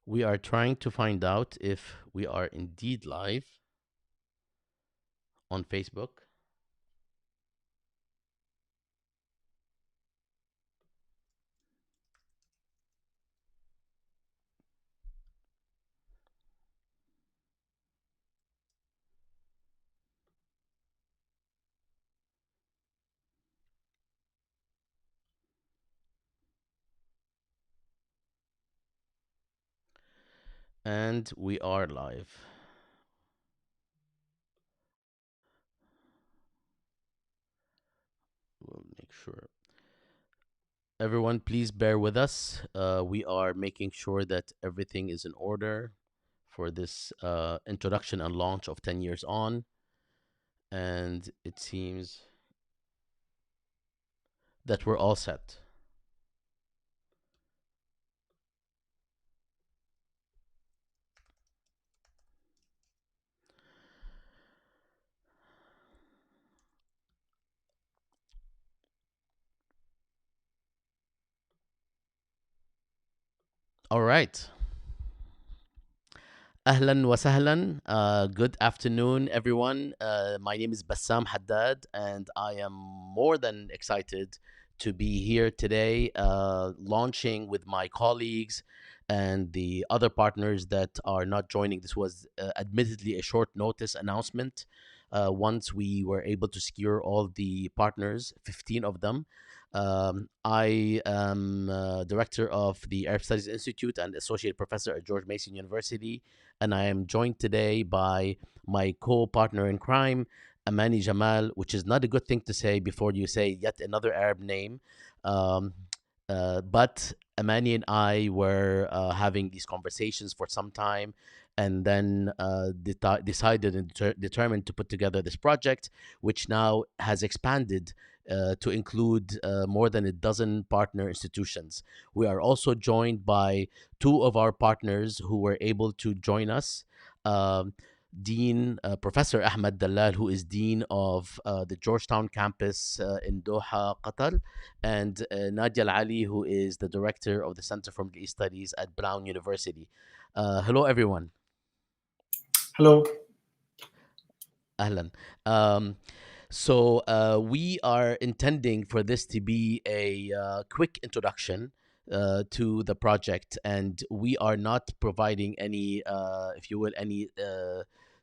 We are trying to find out if we are indeed live on Facebook. And we are live. We'll make sure. Everyone, please bear with us. We are making sure that everything is in order for this introduction and launch of 10 years on. And it seems that we're all set. All right. Ahlan wa sahlan. Good afternoon, everyone. My name is Bassam Haddad, and I am more than excited to be here today, launching with my colleagues and the other partners that are not joining. This was admittedly a short notice announcement. Once we were able to secure all the partners, 15 of them. I am director of the Arab Studies Institute and associate professor at George Mason University, and I am joined today by my co-partner in crime, Amani Jamal, which is not a good thing to say before you say yet another Arab name. Um, but Amani and I were having these conversations for some time, and then decided and determined to put together this project, which now has expanded to include more than a dozen partner institutions. We are also joined by two of our partners who were able to join us. Um, Professor Ahmed Dalal, who is Dean of the Georgetown campus in Doha, Qatar, and Nadia Al Ali, who is the director of the Center for Middle East Studies at Brown University. Hello, everyone. Hello. Ahlan. Um, so we are intending for this to be a quick introduction to the project, and we are not providing any, if you will, any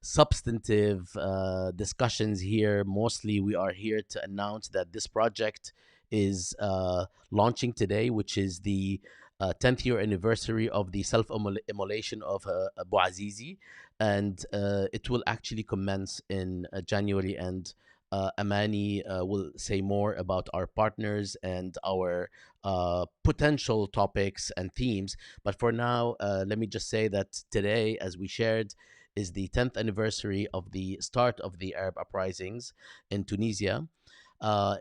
substantive discussions here. Mostly, we are here to announce that this project is launching today, which is the 10th year anniversary of the self immolation of Abu Azizi, and it will actually commence in January. And Amani will say more about our partners and our potential topics and themes. But for now, let me just say that today, as we shared, is the 10th anniversary of the start of the Arab uprisings in Tunisia.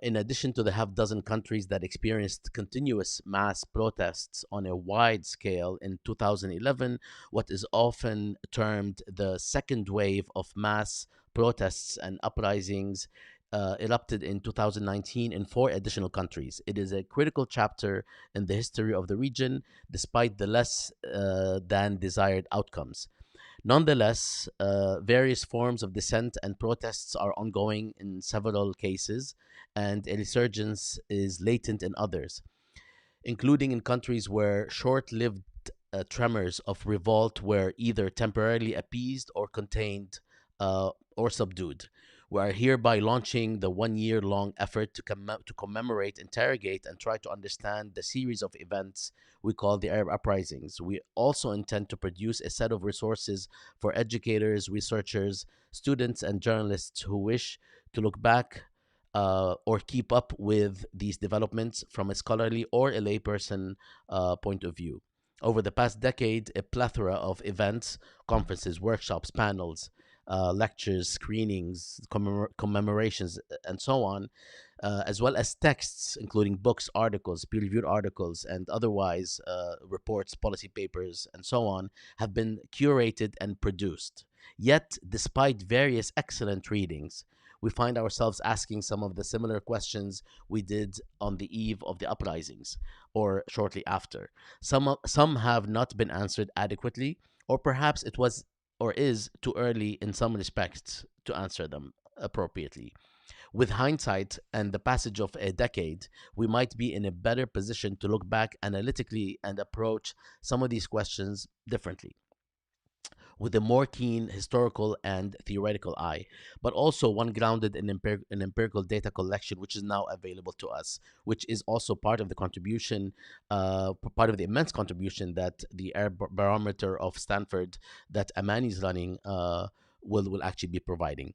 In addition to the half dozen countries that experienced continuous mass protests on a wide scale in 2011, what is often termed the second wave of mass protests and uprisings erupted in 2019 in four additional countries. It is a critical chapter in the history of the region, despite the less than desired outcomes. Nonetheless, various forms of dissent and protests are ongoing in several cases, and a resurgence is latent in others, including in countries where short lived tremors of revolt were either temporarily appeased or contained or subdued. We are hereby launching the 1 year long effort to commemorate, interrogate, and try to understand the series of events we call the Arab uprisings. We also intend to produce a set of resources for educators, researchers, students, and journalists who wish to look back or keep up with these developments from a scholarly or a layperson point of view. Over the past decade, a plethora of events, conferences, workshops, panels, lectures, screenings, commemorations, and so on, as well as texts, including books, articles, peer reviewed articles, and otherwise reports, policy papers, and so on, have been curated and produced. Yet, despite various excellent readings, we find ourselves asking some of the similar questions we did on the eve of the uprisings or shortly after. Some have not been answered adequately, or perhaps it was or is too early in some respects to answer them appropriately. With hindsight and the passage of a decade, we might be in a better position to look back analytically and approach some of these questions differently, with a more keen historical and theoretical eye, but also one grounded in empirical data collection, which is now available to us, which is also part of the contribution, part of the immense contribution that the Air Barometer of Stanford that Amani is running will actually be providing.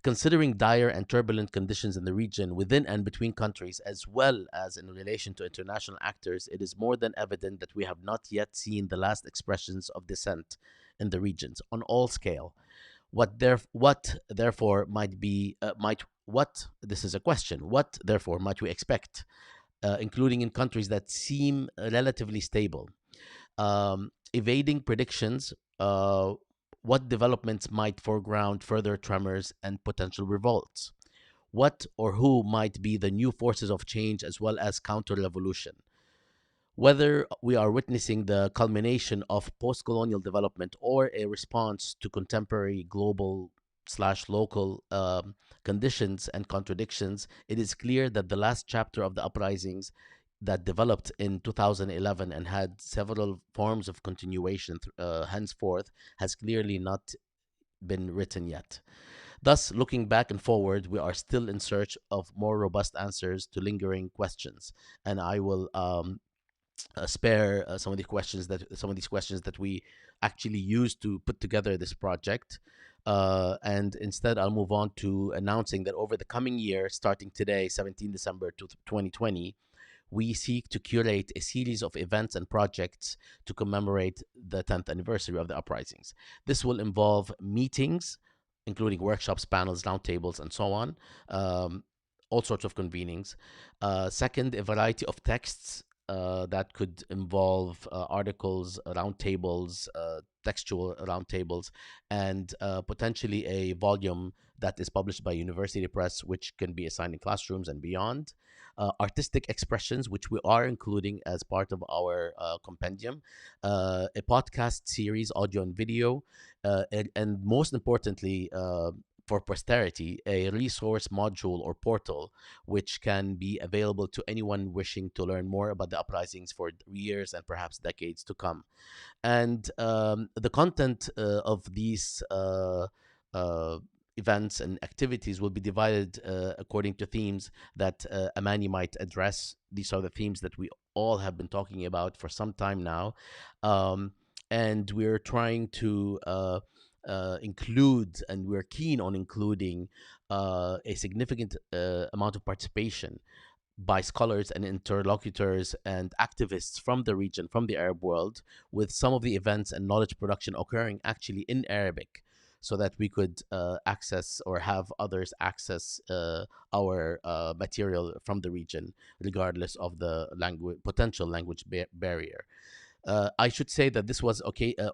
Considering dire and turbulent conditions in the region, within and between countries, as well as in relation to international actors, it is more than evident that we have not yet seen the last expressions of dissent in the regions on all scale. What therefore might be might what this is a question. What therefore might we expect, including in countries that seem relatively stable? Evading predictions, what developments might foreground further tremors and potential revolts? What or who might be the new forces of change as well as counter revolution? Whether we are witnessing the culmination of post colonial development or a response to contemporary global slash local conditions and contradictions, it is clear that the last chapter of the uprisings that developed in 2011 and had several forms of continuation henceforth has clearly not been written yet. Thus, looking back and forward, we are still in search of more robust answers to lingering questions. And I will spare some of these questions that we actually used to put together this project. And instead, I'll move on to announcing that over the coming year, starting today, 17 December 2020, we seek to curate a series of events and projects to commemorate the 10th anniversary of the uprisings. This will involve meetings, including workshops, panels, roundtables, and so on, um, all sorts of convenings. Second, a variety of texts that could involve articles, roundtables, textual roundtables, and potentially a volume that is published by University Press, which can be assigned in classrooms and beyond. Artistic expressions, which we are including as part of our compendium, a podcast series, audio and video, and most importantly, for posterity, a resource module or portal which can be available to anyone wishing to learn more about the uprisings for years and perhaps decades to come. And the content of these uh, events and activities will be divided according to themes that Amani might address. These are the themes that we all have been talking about for some time now. Um, and we're trying to include, and we're keen on including a significant amount of participation by scholars and interlocutors and activists from the region, from the Arab world, with some of the events and knowledge production occurring actually in Arabic, so that we could access or have others access our material from the region, regardless of the language potential language barrier. I should say that this was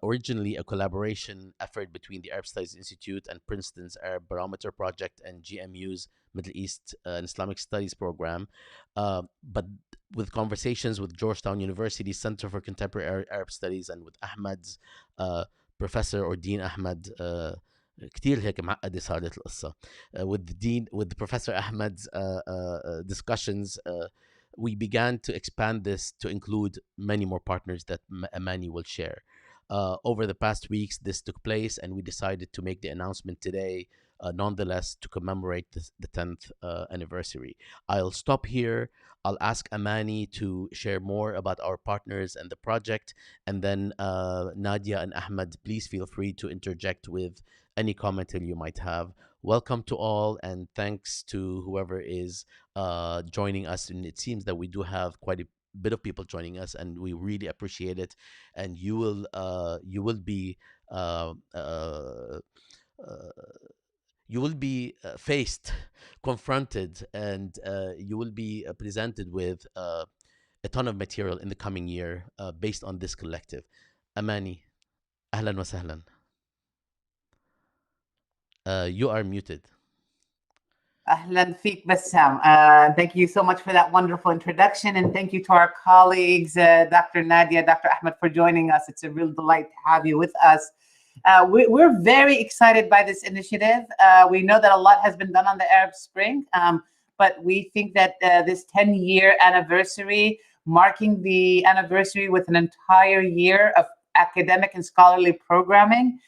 originally a collaboration effort between the Arab Studies Institute and Princeton's Arab Barometer Project and GMU's Middle East and Islamic Studies program, but with conversations with Georgetown University Center for Contemporary Arab Studies and with Ahmed's Professor or Dean Ahmed. كتير هيك معقدة صارت القصة with the dean with Professor Ahmed's discussions. We began to expand this to include many more partners that Amani will share. Over the past weeks, this took place, and we decided to make the announcement today, nonetheless, to commemorate the 10th anniversary. I'll stop here. I'll ask Amani to share more about our partners and the project, and then Nadia and Ahmed, please feel free to interject with any commentary you might have. Welcome to all, and thanks to whoever is joining us. And it seems that we do have quite a bit of people joining us, and we really appreciate it. And you will be uh, uh, uh, you will be faced, confronted, and you will be presented with a ton of material in the coming year based on this collective. Amani, ahlan wa sahlan. You are muted. Ahlan Fik Bassam. Thank you so much for that wonderful introduction. And thank you to our colleagues, Dr. Nadia, Dr. Ahmed, for joining us. It's a real delight to have you with us. We're very excited by this initiative. We know that a lot has been done on the Arab Spring, but we think that this 10-year anniversary, marking the anniversary with an entire year of academic and scholarly programming,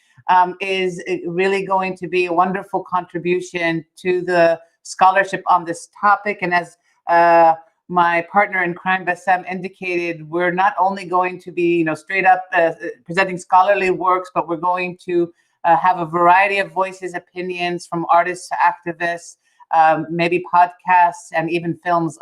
is really going to be a wonderful contribution to the scholarship on this topic. And as my partner in crime, Bassam, indicated, we're not only going to be, straight up presenting scholarly works, but we're going to have a variety of voices, opinions from artists to activists, maybe podcasts and even films,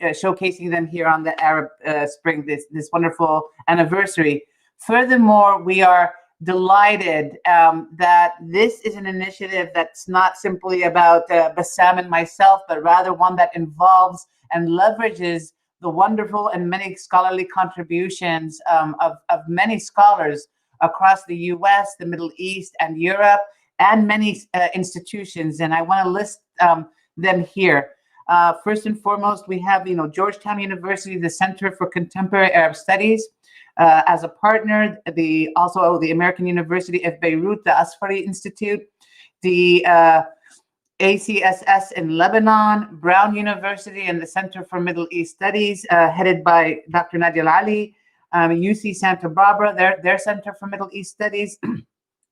showcasing them here on the Arab Spring, this wonderful anniversary. Furthermore, we are delighted that this is an initiative that's not simply about Bassam and myself, but rather one that involves and leverages the wonderful and many scholarly contributions of many scholars across the US, the Middle East, and Europe, and many institutions. And I want to list them here. First and foremost, we have, Georgetown University, the Center for Contemporary Arab Studies, as a partner, also the American University of Beirut, the Asfari Institute, the ACSS in Lebanon, Brown University, and the Center for Middle East Studies, headed by Dr. Nadia Ali, UC Santa Barbara, their Center for Middle East Studies,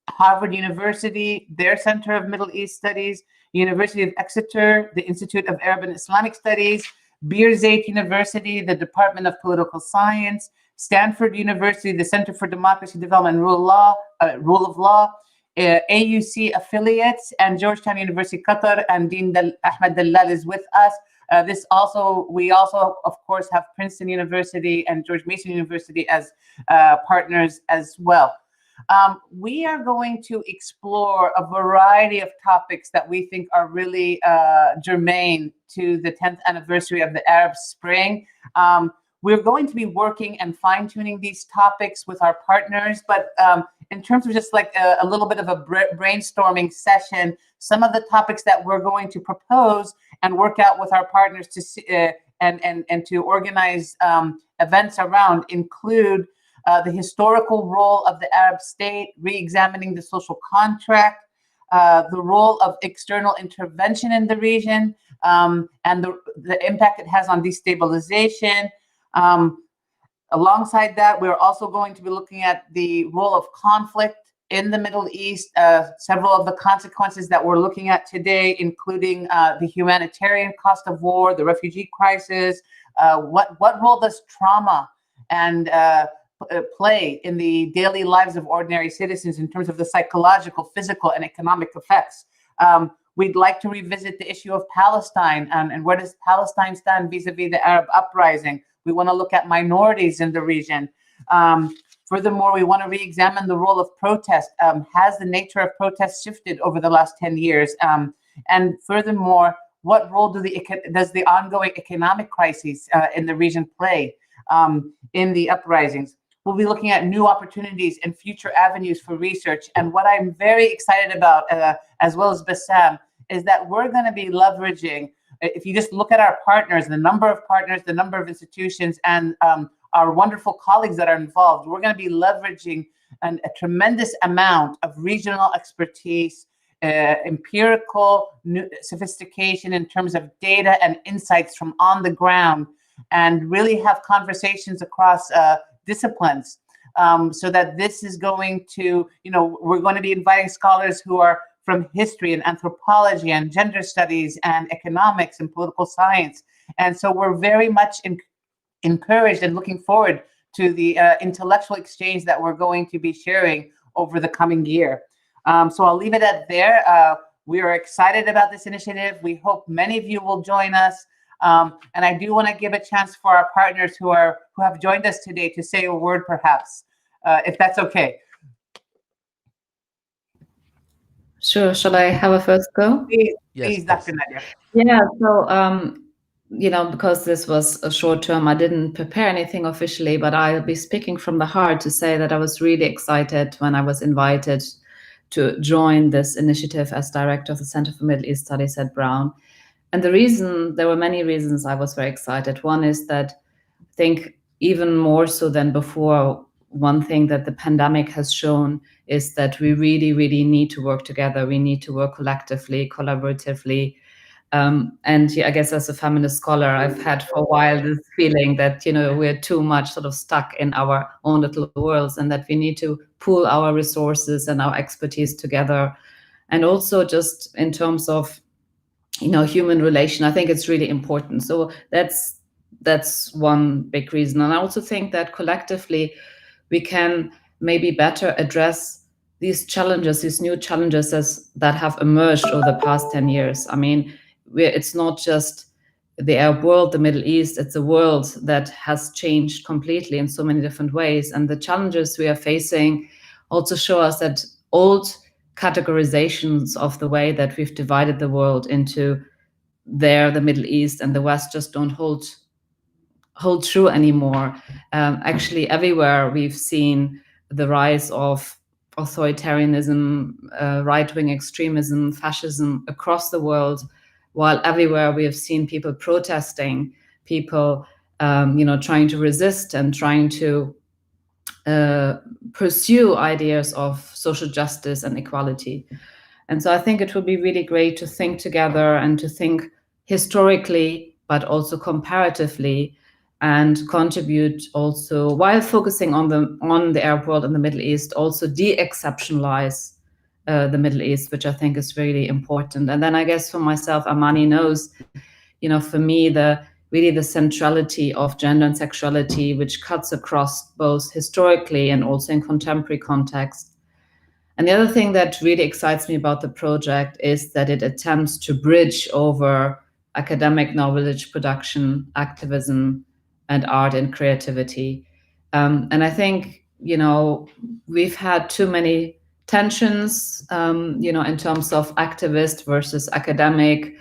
Harvard University, their Center of Middle East Studies, University of Exeter, the Institute of Arab and Islamic Studies, Birzeit University, the Department of Political Science, Stanford University, the Center for Democracy, Development, and Rule of Law, AUC affiliates, and Georgetown University, Qatar, and Dean Ahmed Dallal is with us. We also, of course, have Princeton University and George Mason University as partners as well. We are going to explore a variety of topics that we think are really germane to the 10th anniversary of the Arab Spring. We're going to be working and fine-tuning these topics with our partners, but in terms of just like a little bit of a brainstorming session, some of the topics that we're going to propose and work out with our partners to see, and to organize events around include the historical role of the Arab state, re-examining the social contract, the role of external intervention in the region, and the impact it has on destabilization. Alongside that, we're also going to be looking at the role of conflict in the Middle East, several of the consequences that we're looking at today, including the humanitarian cost of war, the refugee crisis. What role does trauma and play in the daily lives of ordinary citizens in terms of the psychological, physical, and economic effects? We'd like to revisit the issue of Palestine and where does Palestine stand vis-a-vis the Arab uprising. We want to look at minorities in the region. Furthermore, we want to re-examine the role of protest. Has the nature of protest shifted over the last 10 years? And furthermore, what role does the ongoing economic crises in the region play in the uprisings? We'll be looking at new opportunities and future avenues for research. And what I'm very excited about, as well as Bassam, is that we're going to be leveraging, if you just look at our partners, the number of institutions, and our wonderful colleagues that are involved, we're going to be leveraging a tremendous amount of regional expertise, empirical sophistication in terms of data and insights from on the ground, and really have conversations across disciplines, so that this is going to, we're going to be inviting scholars who are from history and anthropology and gender studies and economics and political science. And so we're very much encouraged and looking forward to the intellectual exchange that we're going to be sharing over the coming year. So I'll leave it at there. We are excited about this initiative. We hope many of you will join us. And I do want to give a chance for our partners who have joined us today to say a word, perhaps, if that's okay. Sure. Shall I have a first go? Please, Dr. Nadia. Yeah. So, because this was a short term, I didn't prepare anything officially, but I'll be speaking from the heart to say that I was really excited when I was invited to join this initiative as director of the Center for Middle East Studies at Brown. And there were many reasons I was very excited. One is that I think even more so than before, one thing that the pandemic has shown is that we really, really need to work together. We need to work collectively, collaboratively. And I guess as a feminist scholar, I've had for a while this feeling that, we're too much sort of stuck in our own little worlds, and that we need to pool our resources and our expertise together. And also just in terms of, human relation, I think it's really important. So that's one big reason. And I also think that collectively we can maybe better address these challenges, these new challenges that have emerged over the past 10 years. I mean, it's not just the Arab world, the Middle East, it's a world that has changed completely in so many different ways. And the challenges we are facing also show us that old categorizations of the way that we've divided the world into the Middle East and the West just don't hold true anymore. Actually, everywhere we've seen the rise of authoritarianism, right-wing extremism, fascism across the world, while everywhere we have seen people protesting, people trying to resist and trying to pursue ideas of social justice and equality. And so I think it would be really great to think together and to think historically, but also comparatively, and contribute also, while focusing on the Arab world and the Middle East, also de-exceptionalize the Middle East, which I think is really important. And then I guess for myself, Amani knows, for me, the centrality of gender and sexuality, which cuts across both historically and also in contemporary context. And the other thing that really excites me about the project is that it attempts to bridge over academic knowledge production, activism, and art and creativity. And I think, we've had too many tensions, in terms of activist versus academic,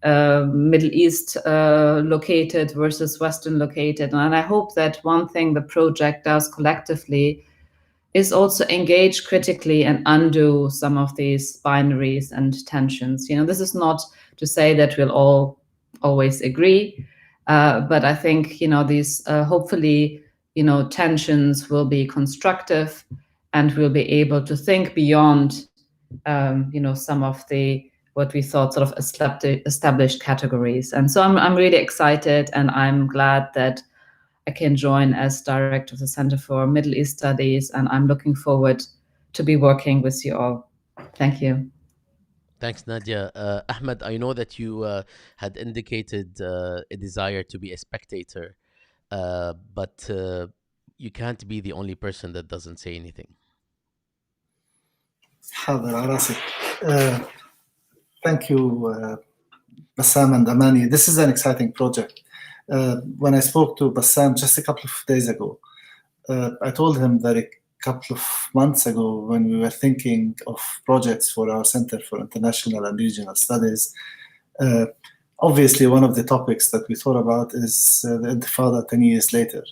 Middle East located versus Western located. And I hope that one thing the project does collectively is also engage critically and undo some of these binaries and tensions. This is not to say that we'll all always agree, but I think, these hopefully, tensions will be constructive, and we'll be able to think beyond, some of the what we thought sort of established categories. And so I'm really excited, and I'm glad that I can join as director of the Center for Middle East Studies, and I'm looking forward to be working with you all. Thank you. Thanks, Nadia. Ahmed, I know that you had indicated a desire to be a spectator, but you can't be the only person that doesn't say anything. حاضر على راسك. Thank you, Bassam and Amani. This is an exciting project. When I spoke to Bassam just a couple of days ago, I told him that a couple of months ago, when we were thinking of projects for our Center for International and Regional Studies, obviously one of the topics that we thought about is the Intifada 10 years later.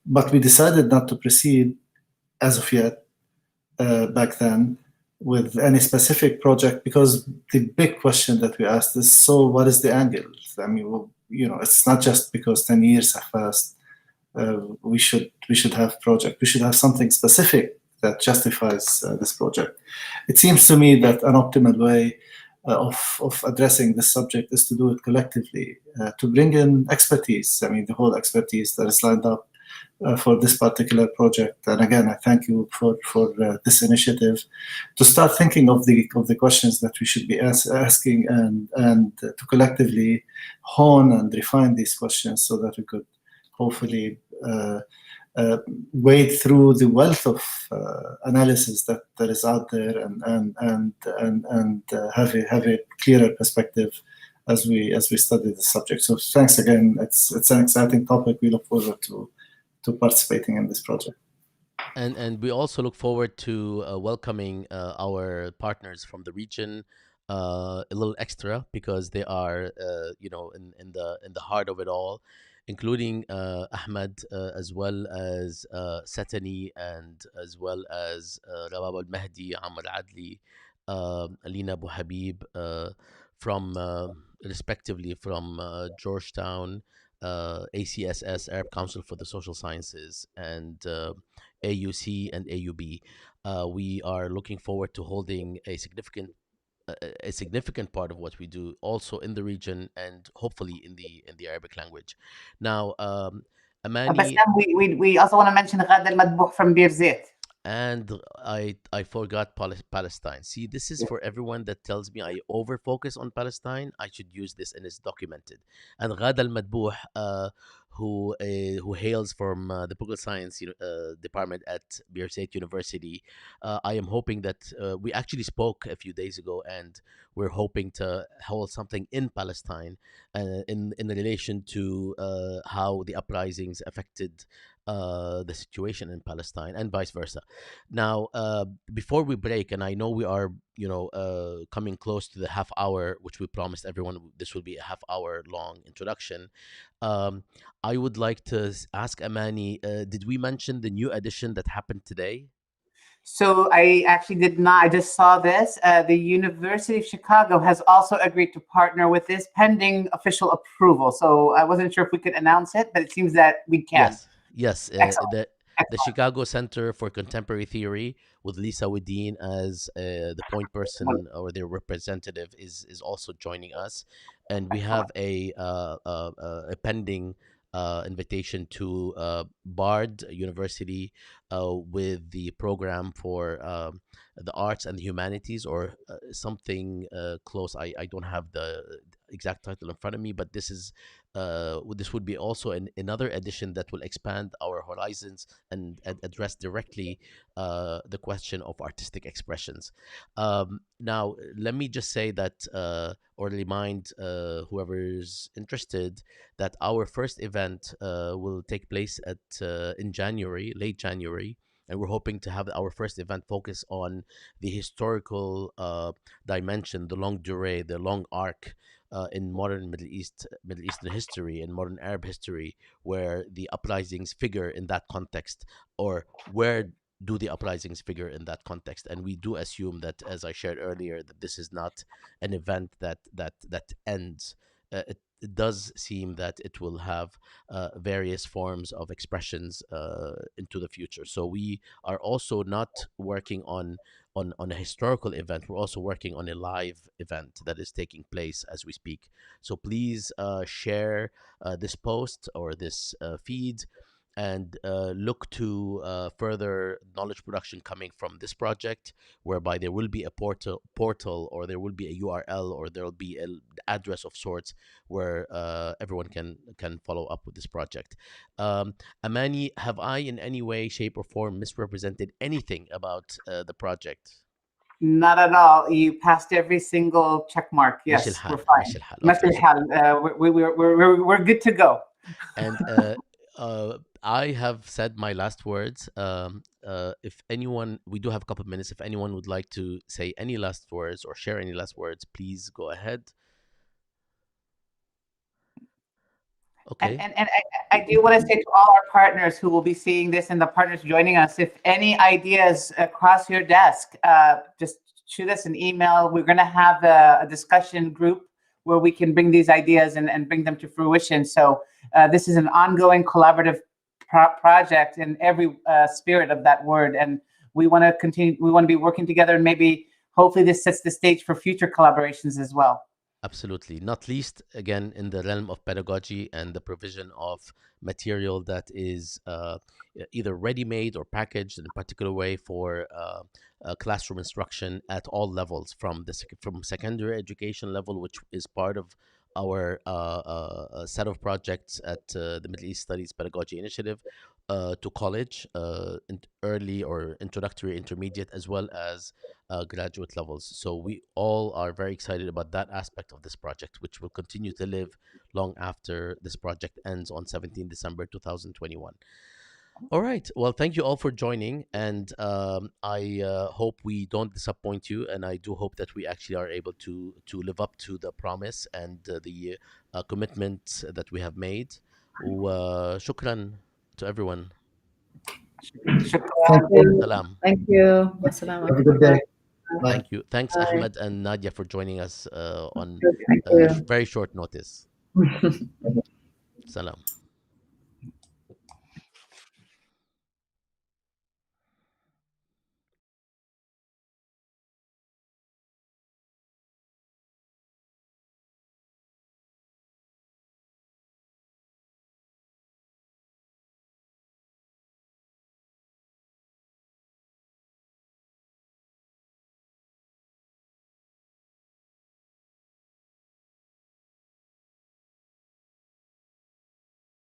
But we decided not to proceed as of yet, back then, with any specific project, because the big question that we asked is, so what is the angle? I mean, it's not just because 10 years have passed, we should have project. We should have something specific that justifies this project. It seems to me that an optimal way of addressing this subject is to do it collectively, to bring in expertise. I mean, the whole expertise that is lined up for this particular project. And again, I thank you for this initiative, to start thinking of the questions that we should be asking, and to collectively hone and refine these questions, so that we could hopefully wade through the wealth of analysis that is out there, and have a clearer perspective as we study the subject. So thanks again. It's an exciting topic. We look forward to participating in this project. And we also look forward to welcoming our partners from the region a little extra, because they are in the heart of it all. including Ahmed, as well as Satani, and as well as Rawab Al Mahdi, Amr Adli, Alina Abu Habib, from respectively from Georgetown, ACSS, Arab Council for the Social Sciences, and AUC and AUB. We are looking forward to holding a significant part of what we do also in the region and hopefully in the Arabic language. Now, بس Amani, we also want to mention غادة المذبوح from Bir Zit. and I forgot Palestine. See, this is for everyone that tells me I over focus on Palestine. I should use this, and it's documented. And Ghada Al Madbouh, who hails from the political science department at Birzeit University, I am hoping that we actually spoke a few days ago, and we're hoping to hold something in Palestine, in relation to how the uprisings affected the situation in Palestine and vice versa. Now, before we break, and I know we are, coming close to the half hour, which we promised everyone this will be a half hour long introduction. Um, I would like to ask Amani, did we mention the new edition that happened today? So I actually did not. I just saw this. The University of Chicago has also agreed to partner with this pending official approval. So I wasn't sure if we could announce it, but it seems that we can. Yes, yes. Excellent. The Chicago Center for Contemporary Theory, with Lisa Wedeen as the point Excellent. person or their representative, is also joining us, and we Excellent. have a pending invitation to Bard University with the program for the arts and the humanities, or something close. I don't have the exact title in front of me, but this would be also another edition that will expand our horizons and address directly the question of artistic expressions. Now, let me just say that, or remind whoever's interested, that our first event will take place in January, late January. And we're hoping to have our first event focus on the historical dimension, the longue durée, the long arc in modern Middle Eastern history and modern Arab history, where the uprisings figure in that context, or where do the uprisings figure in that context. And we do assume that, as I shared earlier, that this is not an event that ends. It does seem that it will have various forms of expressions into the future. So we are also not working on a historical event. We're also working on a live event that is taking place as we speak. So please share this post or this feed, and look to further knowledge production coming from this project, whereby there will be a portal, or there will be a URL, or there will be an address of sorts where everyone can follow up with this project. Amani, have I in any way, shape, or form misrepresented anything about the project? Not at all. You passed every single check mark. ماشي Yes, we're الحال fine. ماشي الحال. ماشي Okay, so الحال. We're good to go. and I have said my last words. If anyone, we do have a couple of minutes. If anyone would like to say any last words or share any last words, please go ahead. And, Okay. and, and I do want to say to all our partners who will be seeing this and the partners joining us, if any ideas cross your desk, just shoot us an email. We're going to have a discussion group where we can bring these ideas and bring them to fruition. So this is an ongoing collaborative project in every spirit of that word. And we want to continue, we want to be working together, and maybe hopefully this sets the stage for future collaborations as well. Absolutely. Not least, again, in the realm of pedagogy and the provision of material that is either ready made or packaged in a particular way for classroom instruction at all levels, from from secondary education level, which is part of our set of projects at the Middle East Studies Pedagogy Initiative, to college, early or introductory, intermediate, as well as graduate levels. So we all are very excited about that aspect of this project, which will continue to live long after this project ends on 17 December 2021. All right. Well, thank you all for joining, and I hope we don't disappoint you, and I do hope that we actually are able to live up to the promise and the commitment that we have made. وشكرا to everyone. شكرا. Salam. Thank you. Assalamu Have a good day. Bye. Thank you. Thanks, Bye. Ahmed and Nadia, for joining us on Thank you. very short notice. Salam.